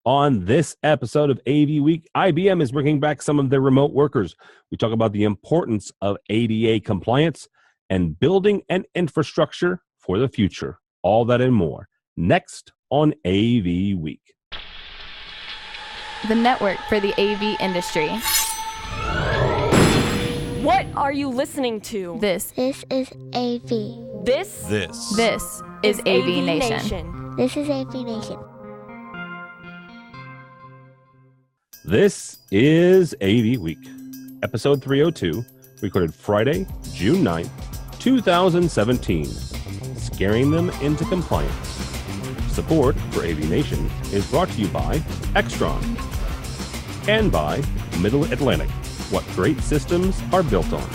On this episode of AV Week, IBM is bringing back some of their remote workers. We talk about the importance of ADA compliance and building an infrastructure for the future. All that and more next on AV Week. The network for the AV industry. What are you listening to? This is AV. This is AVNation. This is AVNation. This is AV Week, episode 302, recorded Friday, June 9th, 2017. Scaring them into compliance. Support for AVNation is brought to you by Extron and by Middle Atlantic, what great systems are built on.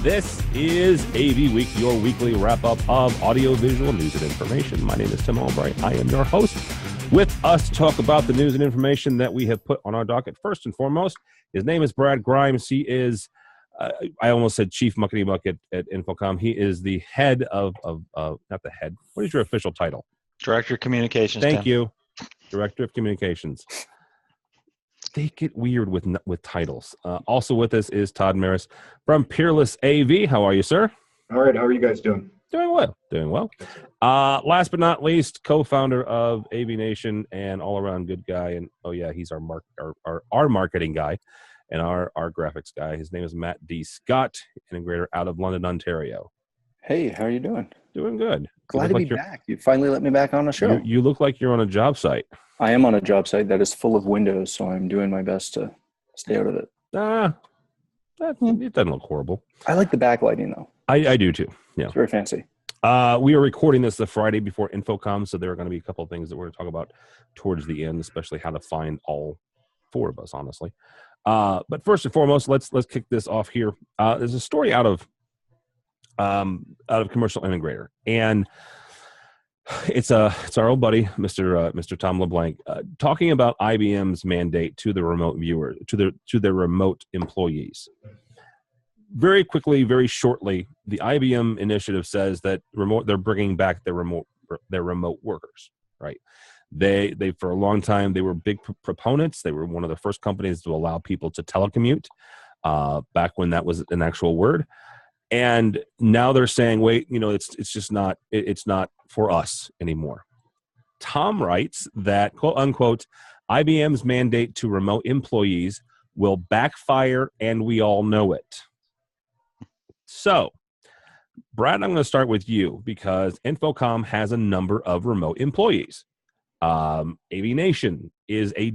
This is AV Week, your weekly wrap-up of audio-visual news and information. My name is Tim Albright. I am your host. With us to talk about the news and information that we have put on our docket. First and foremost, his name is Brad Grimes. He is, I almost said Chief Muckety Muck at InfoComm. He is the head of not the head. What is your official title? Director of Communications. Thank you. Director of Communications. They get weird with titles. Also with us is Todd Maris from Peerless AV. How are you, sir? All right. How are you guys doing? Doing well. Last but not least, co-founder of AVNation and all-around good guy. And he's our marketing guy and our graphics guy. His name is Matt D. Scott, integrator out of London, Ontario. Hey, how are you doing? Doing good. Glad to be back. You finally let me back on the show. You look like you're on a job site. I am on a job site that is full of windows, so I'm doing my best to stay out of it. It doesn't look horrible. I like the backlighting, though. I do, too. Yeah. It's very fancy. We are recording this the Friday before InfoComm, so there are going to be a couple of things that we're going to talk about towards the end, especially how to find all four of us, honestly. But first and foremost, let's kick this off here. There's a story out of Commercial Integrator, and it's our old buddy, Mr. Tom LeBlanc, talking about IBM's mandate to the remote viewers, to their remote employees. Very quickly, very shortly, the IBM initiative says that they're bringing back their remote workers. Right? They for a long time they were big proponents. They were one of the first companies to allow people to telecommute back when that was an actual word. And now they're saying, wait, it's just not it's not for us anymore. Tom writes that, quote unquote, IBM's mandate to remote employees will backfire, and we all know it. So, Brad, I'm going to start with you because InfoComm has a number of remote employees. AVNation is a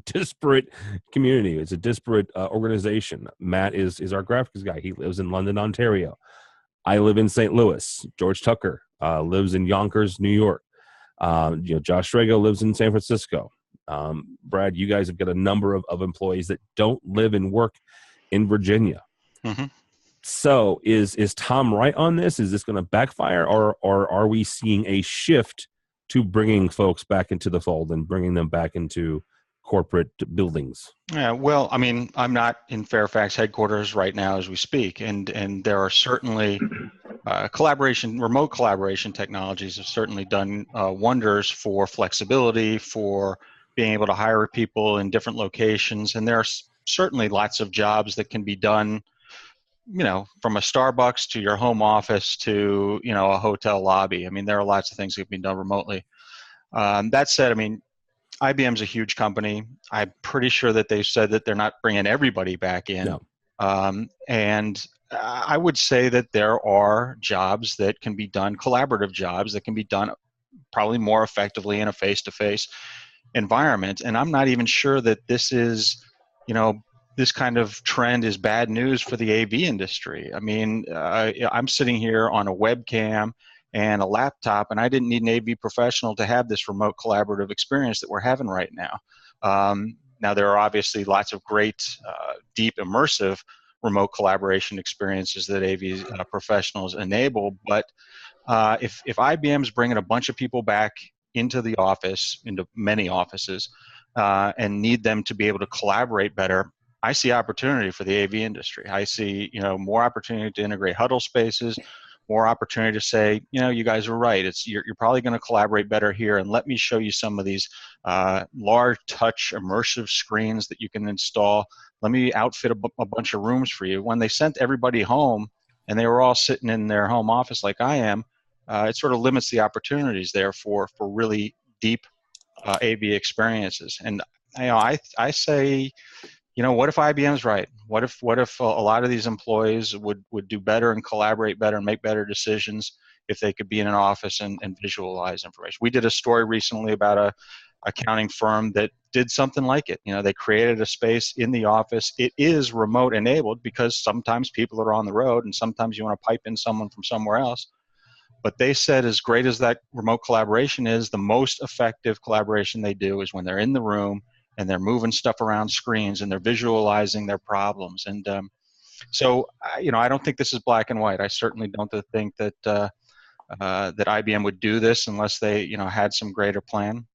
disparate community. It's a disparate organization. Matt is our graphics guy. He lives in London, Ontario. I live in St. Louis. George Tucker lives in Yonkers, New York. Josh Strago lives in San Francisco. Brad, you guys have got a number of employees that don't live and work in Virginia. Mm-hmm. So is Tom right on this? Is this going to backfire, or are we seeing a shift to bringing folks back into the fold and bringing them back into corporate buildings? Yeah, well, I mean, I'm not in Fairfax headquarters right now as we speak, and there are certainly remote collaboration technologies have certainly done wonders for flexibility, for being able to hire people in different locations, and there are certainly lots of jobs that can be done, from a Starbucks to your home office to, a hotel lobby. I mean, there are lots of things that can be done remotely. That said, I mean, IBM's a huge company. I'm pretty sure that they've said that they're not bringing everybody back in. No. And I would say that there are jobs that can be done, collaborative jobs that can be done probably more effectively in a face-to-face environment. And I'm not even sure that this is, this kind of trend is bad news for the AV industry. I mean, I'm sitting here on a webcam and a laptop, and I didn't need an AV professional to have this remote collaborative experience that we're having right now. Now, there are obviously lots of great, deep, immersive remote collaboration experiences that AV professionals enable, but if IBM's bringing a bunch of people back into the office, into many offices, and need them to be able to collaborate better, I see opportunity for the AV industry. I see, more opportunity to integrate huddle spaces, more opportunity to say, you guys are right. You're probably going to collaborate better here, and let me show you some of these large touch immersive screens that you can install. Let me outfit a bunch of rooms for you. When they sent everybody home and they were all sitting in their home office like I am, it sort of limits the opportunities there for really deep AV experiences. And I say, what if IBM's right? What if a lot of these employees would do better and collaborate better and make better decisions if they could be in an office and visualize information? We did a story recently about a accounting firm that did something like it. They created a space in the office. It is remote enabled because sometimes people are on the road and sometimes you want to pipe in someone from somewhere else. But they said as great as that remote collaboration is, the most effective collaboration they do is when they're in the room and they're moving stuff around screens and they're visualizing their problems. And so, I don't think this is black and white. I certainly don't think that that IBM would do this unless they, had some greater plan.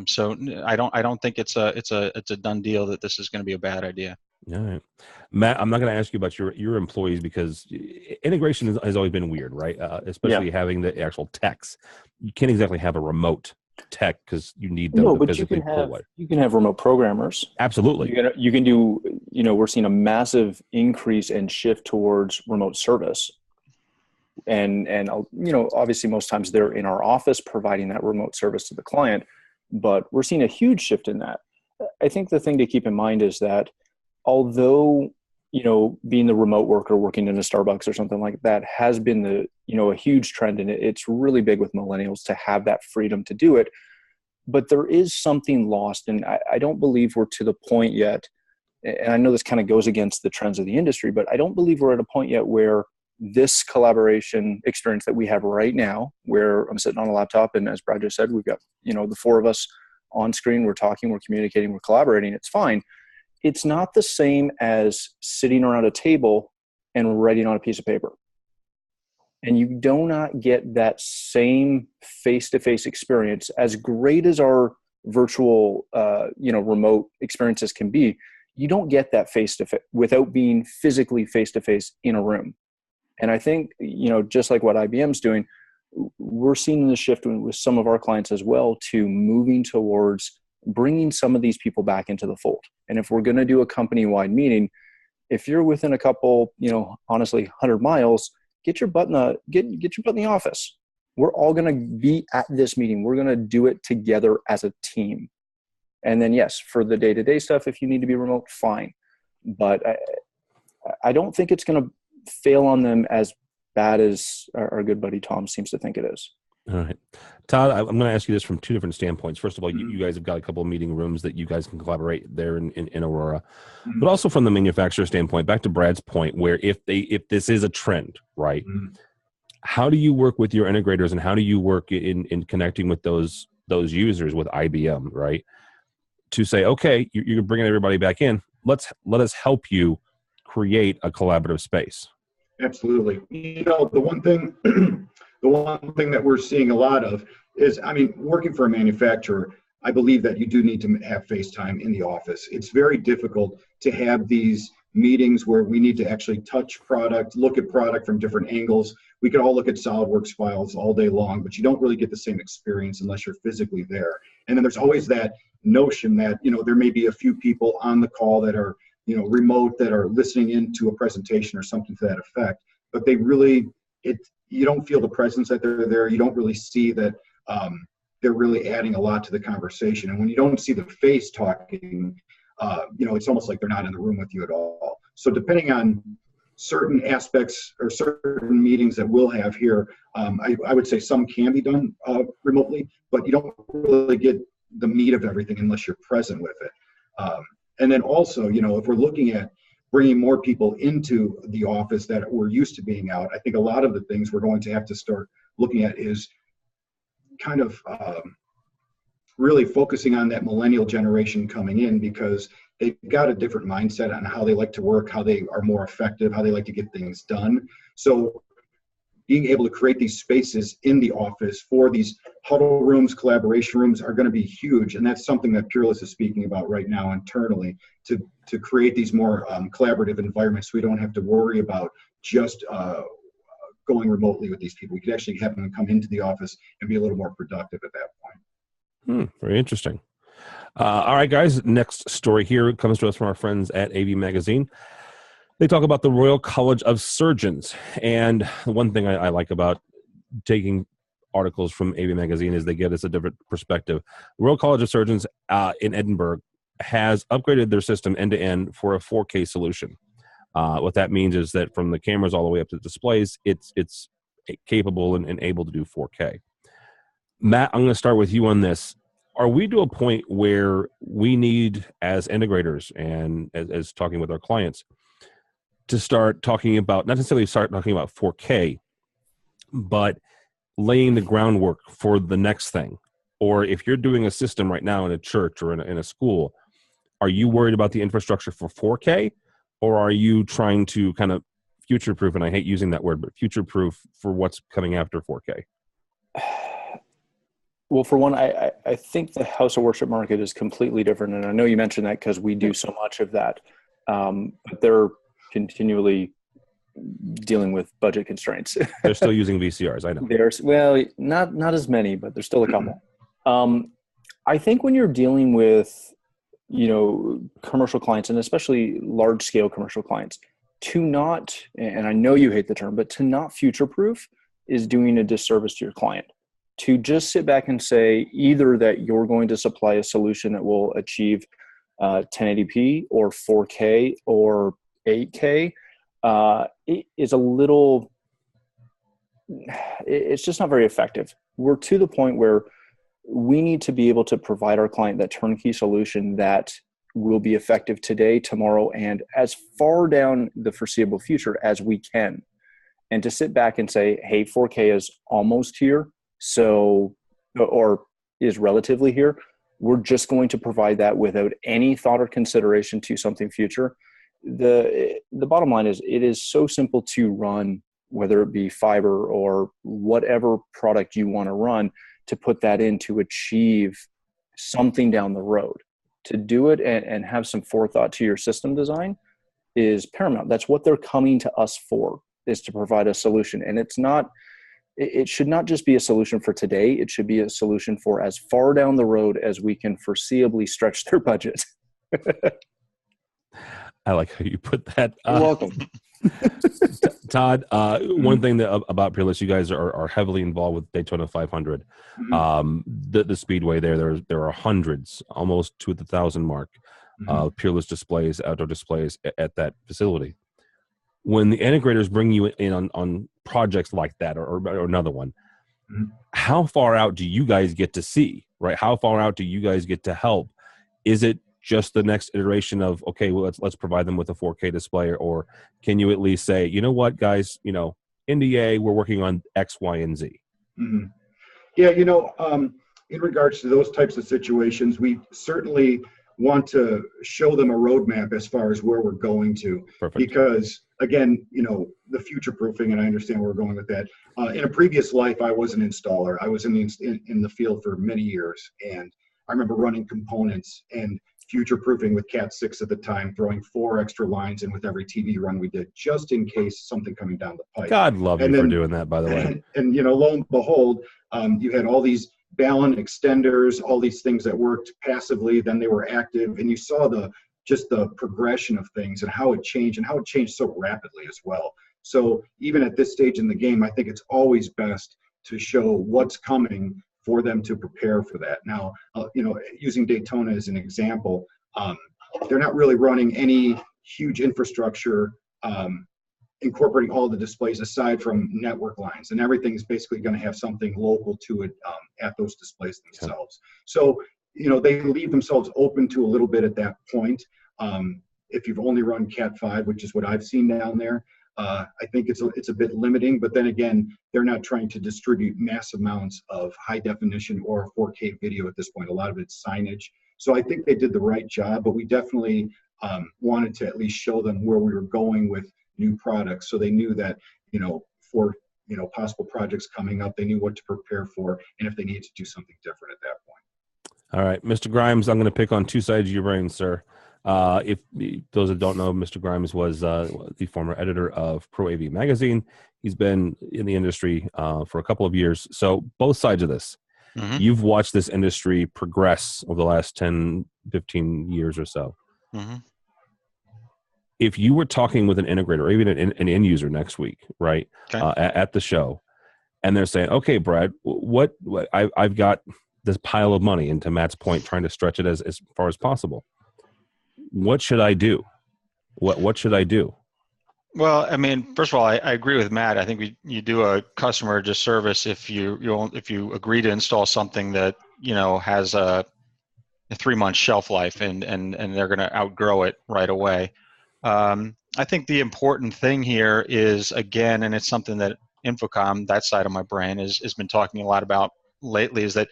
So I don't think it's a done deal that this is going to be a bad idea. All right, Matt, I'm not going to ask you about your employees because integration has always been weird, right? Especially having the actual techs. You can't exactly have a remote tech because you need them to physically pull away. You can have remote programmers. Absolutely. You can do, we're seeing a massive increase and shift towards remote service. And obviously most times they're in our office providing that remote service to the client, but we're seeing a huge shift in that. I think the thing to keep in mind is that although, being the remote worker working in a Starbucks or something like that has been a huge trend, and it's really big with millennials to have that freedom to do it. But there is something lost. And I don't believe we're to the point yet. And I know this kind of goes against the trends of the industry, but I don't believe we're at a point yet where this collaboration experience that we have right now, where I'm sitting on a laptop and as Brad just said, we've got, the four of us on screen, we're talking, we're communicating, we're collaborating. It's fine. It's not the same as sitting around a table and writing on a piece of paper. And you do not get that same face-to-face experience. As great as our virtual, remote experiences can be, you don't get that face-to-face without being physically face-to-face in a room. And I think, just like what IBM's doing, we're seeing the shift with some of our clients as well to moving towards bringing some of these people back into the fold. And if we're going to do a company-wide meeting, if you're within a couple, honestly, 100 miles, get your butt in the office. We're all going to be at this meeting. We're going to do it together as a team. And then, yes, for the day-to-day stuff, if you need to be remote, fine. But I don't think it's going to fail on them as bad as our good buddy Tom seems to think it is. All right. Todd, I'm going to ask you this from two different standpoints. First of all, you guys have got a couple of meeting rooms that you guys can collaborate there in Aurora, but also from the manufacturer standpoint, back to Brad's point, where if this is a trend, right, how do you work with your integrators and how do you work in connecting with those users with IBM, right, to say, okay, you're bringing everybody back in. Let us help you create a collaborative space. Absolutely. The one thing that we're seeing a lot of is, working for a manufacturer, I believe that you do need to have FaceTime in the office. It's very difficult to have these meetings where we need to actually touch product, look at product from different angles. We could all look at SolidWorks files all day long, but you don't really get the same experience unless you're physically there. And then there's always that notion that, there may be a few people on the call that are, remote, that are listening into a presentation or something to that effect, but you don't feel the presence that they're there. You don't really see that they're really adding a lot to the conversation. And when you don't see the face talking, it's almost like they're not in the room with you at all. So depending on certain aspects or certain meetings that we'll have here, I would say some can be done remotely, but you don't really get the meat of everything unless you're present with it. And then also, if we're looking at bringing more people into the office that we're used to being out, I think a lot of the things we're going to have to start looking at is kind of really focusing on that millennial generation coming in, because they've got a different mindset on how they like to work, how they are more effective, how they like to get things done. So being able to create these spaces in the office for these huddle rooms, collaboration rooms are going to be huge. And that's something that Peerless is speaking about right now internally, to create these more collaborative environments. So we don't have to worry about just going remotely with these people. We could actually have them come into the office and be a little more productive at that point. Very interesting. All right, guys, next story here comes to us from our friends at AV Magazine. They talk about the Royal College of Surgeons. And one thing I like about taking articles from AV Magazine is they get us a different perspective. The Royal College of Surgeons in Edinburgh has upgraded their system end-to-end for a 4K solution. What that means is that from the cameras all the way up to the displays, it's capable and able to do 4K. Matt, I'm going to start with you on this. Are we to a point where we need, as integrators and as talking with our clients, to start talking about, not necessarily start talking about 4K, but laying the groundwork for the next thing? Or if you're doing a system right now in a church or in a school, are you worried about the infrastructure for 4K? Or are you trying to kind of future-proof, and I hate using that word, but future-proof for what's coming after 4K? Well, for one, I think the house of worship market is completely different. And I know you mentioned that because we do so much of that. But they're continually dealing with budget constraints. They're still using VCRs, I know. Well, not as many, but there's still a couple. I think when you're dealing with, commercial clients, and especially large-scale commercial clients, to not, and I know you hate the term, but to not future-proof is doing a disservice to your client. To just sit back and say either that you're going to supply a solution that will achieve 1080p or 4K or 8K it is a little, it's just not very effective. We're to the point where we need to be able to provide our client that turnkey solution that will be effective today, tomorrow, and as far down the foreseeable future as we can. And to sit back and say, hey, 4K is almost here, or is relatively here, we're just going to provide that without any thought or consideration to something future. The bottom line is it is so simple to run, whether it be fiber or whatever product you want to run, to put that in to achieve something down the road. To do it and have some forethought to your system design is paramount. That's what they're coming to us for, is to provide a solution. And it should not just be a solution for today. It should be a solution for as far down the road as we can foreseeably stretch their budget. I like how you put that. You're welcome. Todd, one thing about Peerless, you guys are heavily involved with Daytona 500. The speedway there are hundreds, almost to the 1,000 mark, of Peerless displays, outdoor displays at that facility. When the integrators bring you in on projects like that or another one, how far out do you guys get to see, right? How far out do you guys get to help? Is it just the next iteration of, okay, well, let's provide them with a 4K display, or can you at least say, you know what, guys, NDA, we're working on X, Y, and Z? Yeah, in regards to those types of situations, we certainly want to show them a roadmap as far as where we're going to. Perfect. Because again, the future proofing, and I understand where we're going with that. In a previous life, I was an installer. I was in the field for many years, and I remember running components and future proofing with Cat 6 at the time, throwing 4 extra lines in with every TV run we did, just in case something coming down the pipe. God love you for doing that, by the way. And lo and behold, you had all these balun extenders, all these things that worked passively, then they were active, and you saw the progression of things and how it changed so rapidly as well. So even at this stage in the game, I think it's always best to show what's coming for them to prepare for that. Now, using Daytona as an example, they're not really running any huge infrastructure incorporating all the displays aside from network lines, and everything's basically going to have something local to it at those displays themselves. So, they leave themselves open to a little bit at that point. If you've only run Cat 5, which is what I've seen down there, I think it's a bit limiting, but then again, they're not trying to distribute mass amounts of high definition or 4K video at this point. A lot of it's signage. So I think they did the right job, but we definitely wanted to at least show them where we were going with new products, so they knew that, for possible projects coming up, they knew what to prepare for, and if they needed to do something different at that point. All right, Mr. Grimes, I'm going to pick on two sides of your brain, sir. If those that don't know, Mr. Grimes was the former editor of Pro AV magazine. He's been in the industry for a couple of years. So both sides of this, Mm-hmm. you've watched this industry progress over the last 10, 15 years or so. Mm-hmm. If you were talking with an integrator or even an end user next week, right, Okay. at the show, and they're saying, okay, Brad, what I've got this pile of money, and to Matt's point, trying to stretch it as far as possible. What should I do? What should I do? Well, I mean, first of all, I agree with Matt. I think you do a customer a disservice if you agree to install something that has a 3-month shelf life and they're going to outgrow it right away. I think the important thing here is, again, and it's something that InfoComm, that side of my brain, has been talking a lot about lately, is that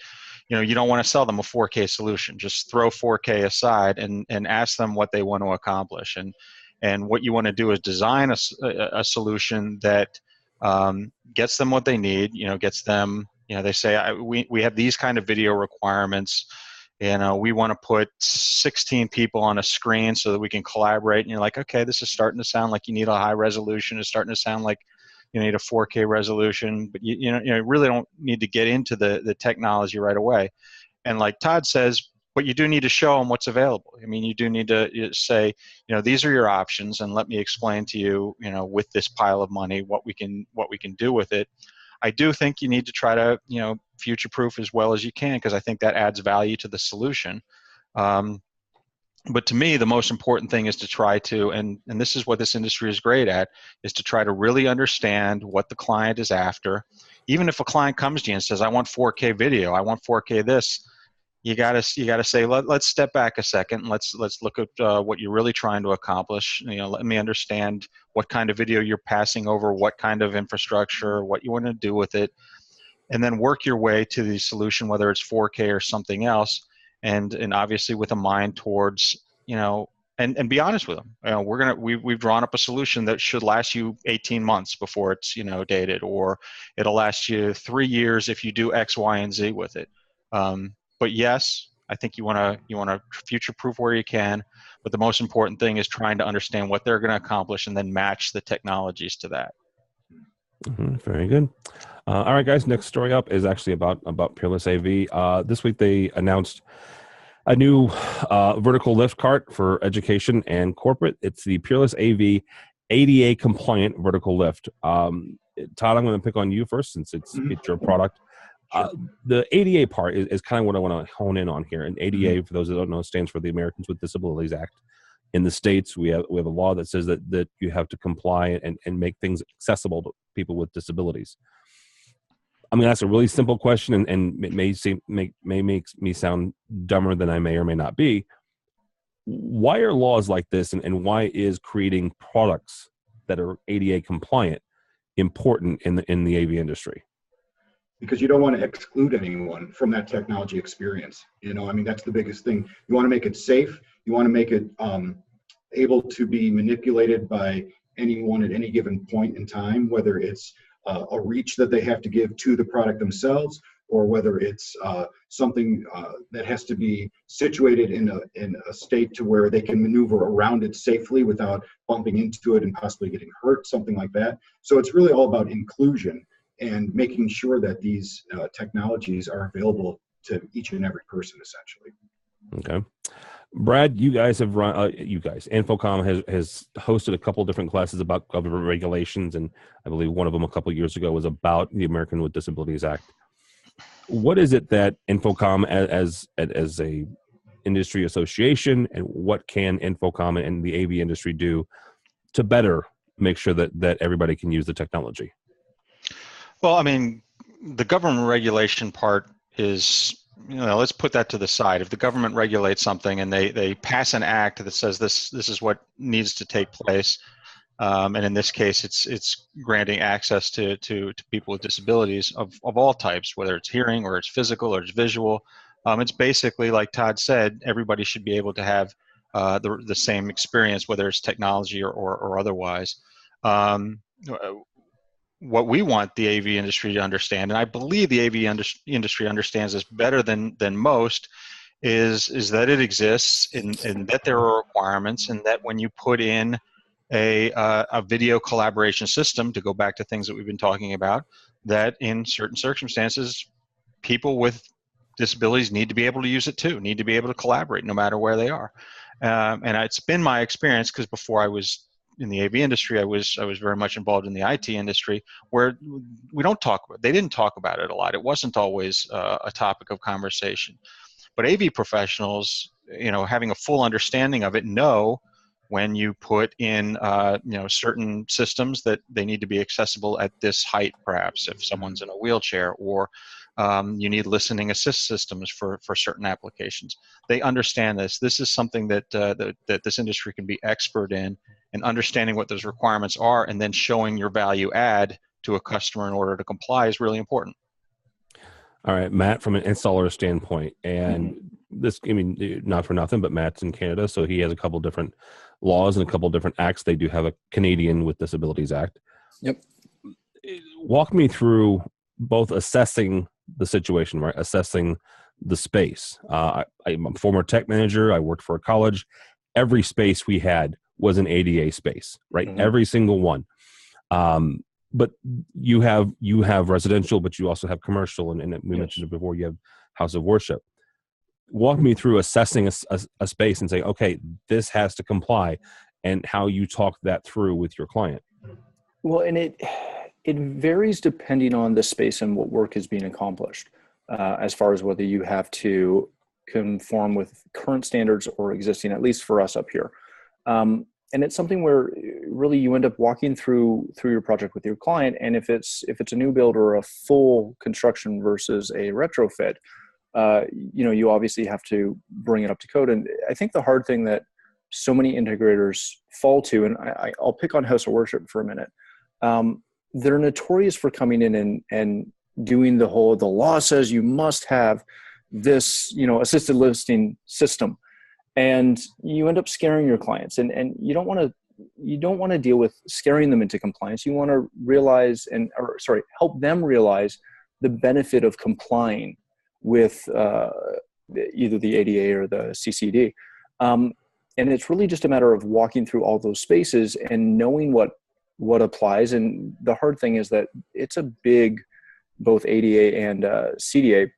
you don't want to sell them a 4K solution. Just throw 4K aside and ask them what they want to accomplish. And what you want to do is design a solution that gets them what they need. Gets them. They say we have these kind of video requirements. We want to put 16 people on a screen so that we can collaborate. And you're like, okay, this is starting to sound like you need a high resolution. It's starting to sound like you need a 4K resolution, but you really don't need to get into the technology right away. And like Todd says, but you do need to show them what's available. I mean, you do need to say, these are your options, and let me explain to you, with this pile of money, what we can do with it. I do think you need to try to, future-proof as well as you can, because I think that adds value to the solution. But to me, the most important thing is to try to, and this is what this industry is great at, is to try to really understand what the client is after. Even if a client comes to you and says, I want 4K video, I want 4K this, you gotta say, let's step back a second. Let's look at what you're really trying to accomplish. Let me understand what kind of video you're passing over, what kind of infrastructure, what you want to do with it, and then work your way to the solution, whether it's 4K or something else. And obviously with a mind towards, and be honest with them. We've drawn up a solution that should last you 18 months before it's, dated, or it'll last you 3 years if you do X, Y, and Z with it. But yes, I think you want to future-proof where you can. But the most important thing is trying to understand what they're going to accomplish and then match the technologies to that. Mm-hmm, very good. All right, guys. Next story up is actually about Peerless AV. This week they announced a new vertical lift cart for education and corporate. It's the Peerless AV ADA compliant vertical lift. Todd, I'm going to pick on you first since it's your product. The ADA part is kind of what I want to hone in on here. And ADA, for those that don't know, stands for the Americans with Disabilities Act. In the States, we have a law that says that you have to comply and make things accessible to people with disabilities. I'm going to ask a really simple question, and it may make me sound dumber than I may or may not be. Why are laws like this, and why is creating products that are ADA compliant important in the AV industry? Because you don't want to exclude anyone from that technology experience. That's the biggest thing. You want to make it safe. You want to make it able to be manipulated by anyone at any given point in time, whether it's a reach that they have to give to the product themselves, or whether it's something that has to be situated in a state to where they can maneuver around it safely without bumping into it and possibly getting hurt, something like that. So it's really all about inclusion and making sure that these technologies are available to each and every person, essentially. Okay. Brad, you guys have run, InfoComm has hosted a couple different classes about government regulations, and I believe one of them a couple of years ago was about the American with Disabilities Act. What is it that InfoComm as a industry association, and what can InfoComm and the AV industry do to better make sure that everybody can use the technology? Well, the government regulation part is, let's put that to the side. If the government regulates something and they pass an act that says this is what needs to take place, and in this case, it's granting access to people with disabilities of all types, whether it's hearing or it's physical or it's visual. It's basically, like Todd said, everybody should be able to have the same experience, whether it's technology or otherwise. What we want the AV industry to understand, and I believe the AV industry understands this better than most, is that it exists and that there are requirements, and that when you put in a video collaboration system, to go back to things that we've been talking about, that in certain circumstances, people with disabilities need to be able to use it too, need to be able to collaborate no matter where they are. And it's been my experience, because before I was in the AV industry, I was very much involved in the IT industry, where they didn't talk about it a lot. It wasn't always a topic of conversation. But AV professionals, having a full understanding of it, know when you put in, certain systems that they need to be accessible at this height, perhaps if someone's in a wheelchair, or you need listening assist systems for certain applications. They understand this. This is something that this industry can be expert in, and understanding what those requirements are, and then showing your value add to a customer in order to comply is really important. All right, Matt, from an installer standpoint, and this, I mean, not for nothing, but Matt's in Canada, so he has a couple different laws and a couple different acts. They do have a Canadian with Disabilities Act. Yep. Walk me through both assessing the situation, right? Assessing the space. I'm a former tech manager. I worked for a college. Every space we had was an ADA space, right? Every single one. But you have residential, but you also have commercial, and we mentioned it before. You have house of worship. Walk me through assessing a space and say, okay, this has to comply, and how you talk that through with your client. Well, and it varies depending on the space and what work is being accomplished, as far as whether you have to conform with current standards or existing, at least for us up here. And it's something where really you end up walking through your project with your client. And if it's a new build or a full construction versus a retrofit, you obviously have to bring it up to code. And I think the hard thing that so many integrators fall to, and I'll pick on house of worship for a minute. They're notorious for coming in and doing the law says you must have this, assisted living system. And you end up scaring your clients, and you don't want to deal with scaring them into compliance. You want to help them realize the benefit of complying with either the ADA or the CCD. And it's really just a matter of walking through all those spaces and knowing what applies. And the hard thing is that it's a big, both ADA and CDA.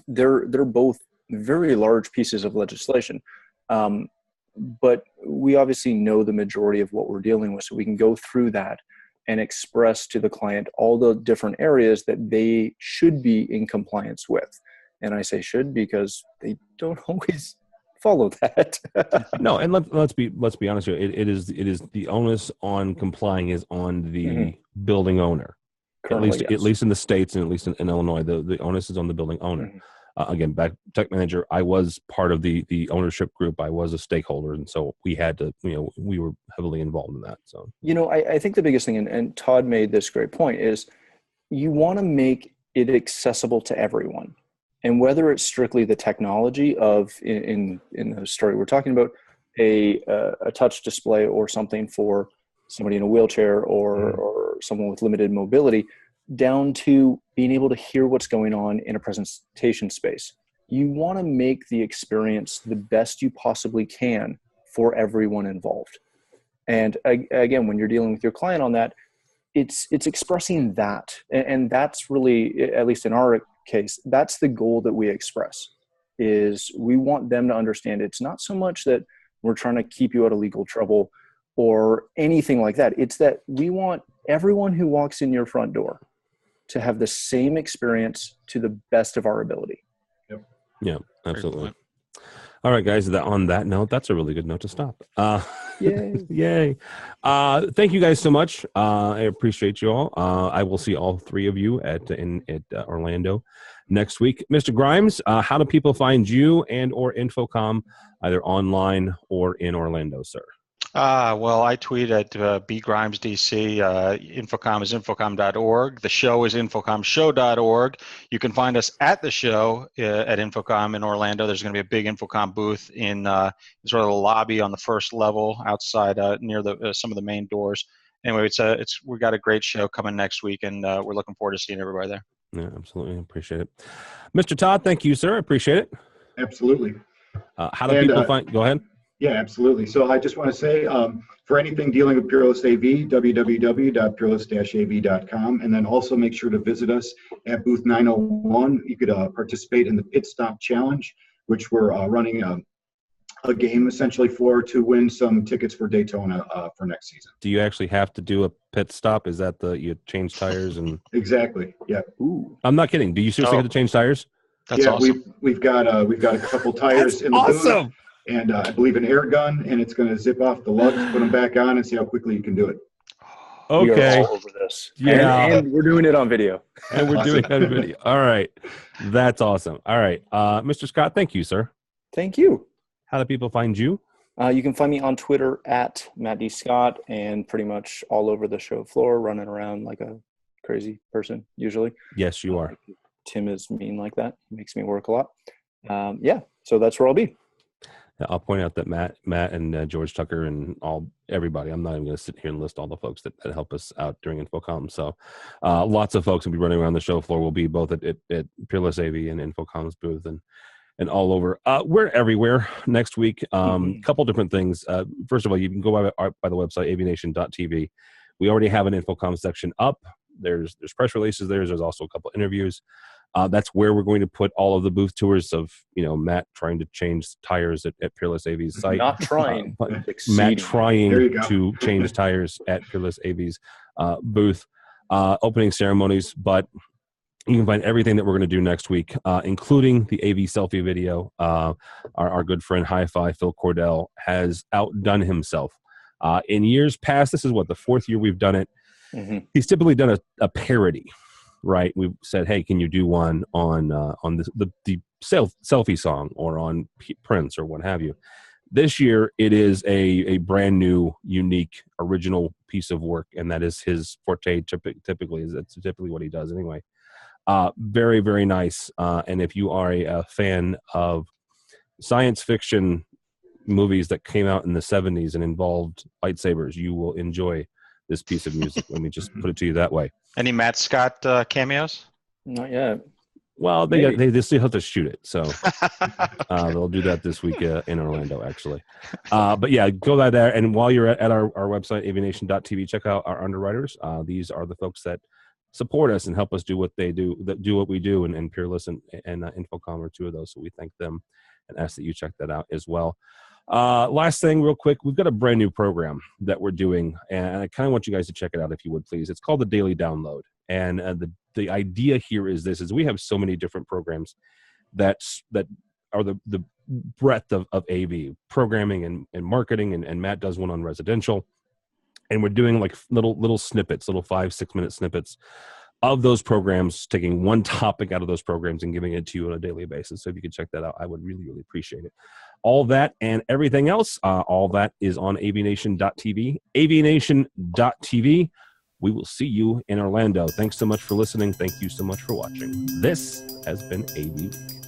They're both very large pieces of legislation. But we obviously know the majority of what we're dealing with, so we can go through that and express to the client all the different areas that they should be in compliance with. And I say should because they don't always follow that. No, and let's be honest here. It is the onus on complying is on the building owner. Currently, at least in the States, and at least in Illinois, the onus is on the building owner. Again, back tech manager, I was part of the ownership group. I was a stakeholder, and so we had to, we were heavily involved in that. So, I think the biggest thing, and Todd made this great point, is you want to make it accessible to everyone. And whether it's strictly the technology of, in the story we're talking about, a touch display or something for somebody in a wheelchair or someone with limited mobility, down to being able to hear what's going on in a presentation space. You want to make the experience the best you possibly can for everyone involved. And again, when you're dealing with your client on that, it's expressing that. And that's really, at least in our case, that's the goal that we express, is we want them to understand it's not so much that we're trying to keep you out of legal trouble or anything like that. It's that we want everyone who walks in your front door to have the same experience to the best of our ability. Yep. Yeah, absolutely. All right, guys, on that note, that's a really good note to stop. Yay. Yay. Thank you guys so much. I appreciate you all. I will see all three of you at Orlando next week. Mr. Grimes, how do people find you and or InfoComm, either online or in Orlando, sir? Well, I tweet at bgrimesdc. InfoComm is infocom.org. The show is infocommshow.org. You can find us at the show at InfoComm in Orlando. There's going to be a big InfoComm booth in sort of the lobby on the first level outside near some of the main doors. Anyway, we've got a great show coming next week, and we're looking forward to seeing everybody there. Yeah, absolutely. Appreciate it. Mr. Todd, thank you, sir. Appreciate it. Absolutely. How do people find? Go ahead. Yeah, absolutely. So I just want to say, for anything dealing with Peerless AV, www.peerless-av.com, and then also make sure to visit us at booth 901. You could participate in the Pit Stop Challenge, which we're running a game essentially to win some tickets for Daytona for next season. Do you actually have to do a pit stop? Is that you change tires and? Exactly. Yeah. Ooh. I'm not kidding. Do you seriously have to change tires? That's awesome. We've got a couple tires in the booth, and I believe an air gun, and it's going to zip off the lugs, put them back on, and see how quickly you can do it. Okay. We are all over this. Yeah. And we're doing it on video. And we're doing it on video. All right. That's awesome. All right. Mr. Scott, thank you, sir. Thank you. How do people find you? You can find me on Twitter at Matt D. Scott, and pretty much all over the show floor, running around like a crazy person, usually. Yes, you are. Tim is mean like that. He makes me work a lot. So that's where I'll be. I'll point out that Matt and George Tucker and everybody, I'm not even going to sit here and list all the folks that help us out during InfoComm. So lots of folks will be running around the show floor. We'll be both at Peerless AV and InfoComm's booth and all over. We're everywhere next week. Couple different things. First of all, you can go by the website, AVNation.tv. We already have an InfoComm section up. There's press releases there. There's also a couple interviews. That's where we're going to put all of the booth tours of, Matt trying to change tires at Peerless AV's site. Not trying, but Matt trying to change tires at Peerless AV's booth. Opening ceremonies, but you can find everything that we're going to do next week, including the AV selfie video. Our good friend Hi-Fi Phil Cordell has outdone himself. In years past, this is the fourth year we've done it. Mm-hmm. He's typically done a parody, right? We've said, hey, can you do one on the selfie song or on Prince or what have you? This year, it is a brand new, unique, original piece of work, and that is his forte. Typically, that's typically what he does anyway. Very, very nice. And if you are a fan of science fiction movies that came out in the 70s and involved lightsabers, you will enjoy this piece of music. Let me just put it to you that way. Any Matt Scott cameos? Not yet. Well, they still have to shoot it, so they'll do that this week in Orlando, actually. But yeah, go there, and while you're at our website, AVNation.tv, check out our underwriters. These are the folks that support us and help us do what they do, that do what we do, and Peerless and InfoComm are two of those, so we thank them and ask that you check that out as well. Last thing, real quick, we've got a brand new program that we're doing, and I kind of want you guys to check it out if you would, please. It's called the Daily Download, and the idea here is we have so many different programs that are the breadth of AV programming and marketing, and Matt does one on residential, and we're doing like little snippets, little 5-6 minute snippets of those programs, taking one topic out of those programs and giving it to you on a daily basis. So if you could check that out, I would really, really appreciate it. All that and everything else, all that is on avnation.tv, avnation.tv. We will see you in Orlando. Thanks so much for listening. Thank you so much for watching. This has been AV Week.